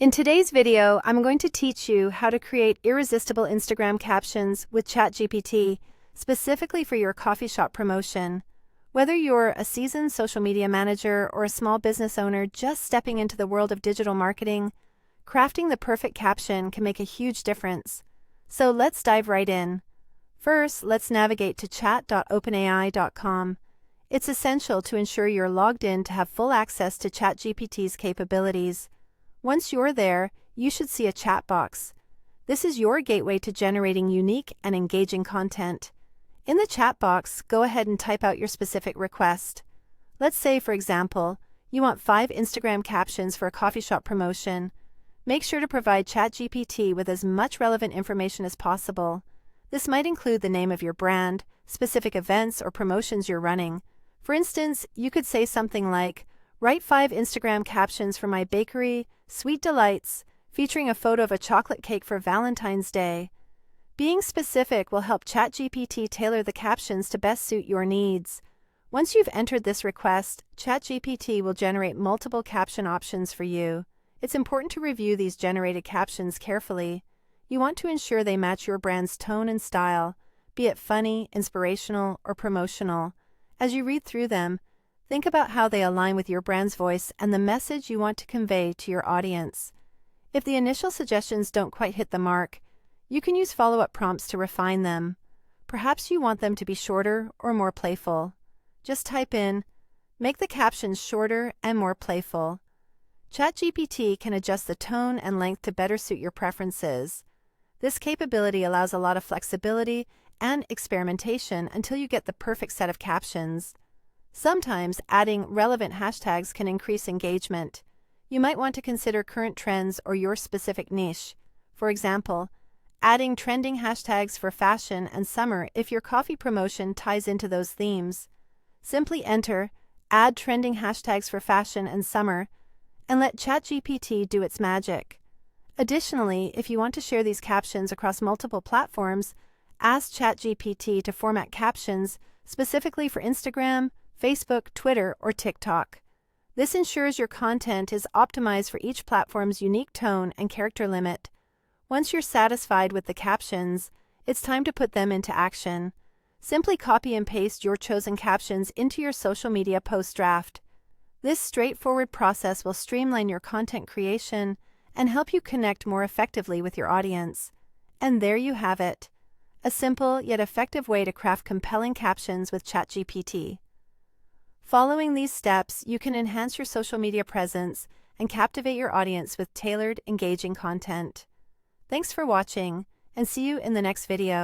In today's video, I'm going to teach you how to create irresistible Instagram captions with ChatGPT, specifically for your coffee shop promotion. Whether you're a seasoned social media manager or a small business owner just stepping into the world of digital marketing, crafting the perfect caption can make a huge difference. So let's dive right in. First, let's navigate to chat.openai.com. It's essential to ensure you're logged in to have full access to ChatGPT's capabilities. Once you're there, you should see a chat box. This is your gateway to generating unique and engaging content. In the chat box, go ahead and type out your specific request. Let's say, for example, you want 5 Instagram captions for a coffee shop promotion. Make sure to provide ChatGPT with as much relevant information as possible. This might include the name of your brand, specific events or promotions you're running. For instance, you could say something like, "Write 5 Instagram captions for my bakery, Sweet Delights, featuring a photo of a chocolate cake for Valentine's Day." Being specific will help ChatGPT tailor the captions to best suit your needs. Once you've entered this request, ChatGPT will generate multiple caption options for you. It's important to review these generated captions carefully. You want to ensure they match your brand's tone and style, be it funny, inspirational, or promotional. As you read through them, think about how they align with your brand's voice and the message you want to convey to your audience. If the initial suggestions don't quite hit the mark, you can use follow-up prompts to refine them. Perhaps you want them to be shorter or more playful. Just type in, "Make the captions shorter and more playful." ChatGPT can adjust the tone and length to better suit your preferences. This capability allows a lot of flexibility and experimentation until you get the perfect set of captions. Sometimes adding relevant hashtags can increase engagement. You might want to consider current trends or your specific niche. For example, adding trending hashtags for fashion and summer if your coffee promotion ties into those themes. Simply enter "add trending hashtags for fashion and summer" and let ChatGPT do its magic. Additionally, if you want to share these captions across multiple platforms, ask ChatGPT to format captions specifically for Instagram, Facebook, Twitter, or TikTok. This ensures your content is optimized for each platform's unique tone and character limit. Once you're satisfied with the captions, it's time to put them into action. Simply copy and paste your chosen captions into your social media post draft. This straightforward process will streamline your content creation and help you connect more effectively with your audience. And there you have it, a simple yet effective way to craft compelling captions with ChatGPT. Following these steps, you can enhance your social media presence and captivate your audience with tailored, engaging content. Thanks for watching, and see you in the next video.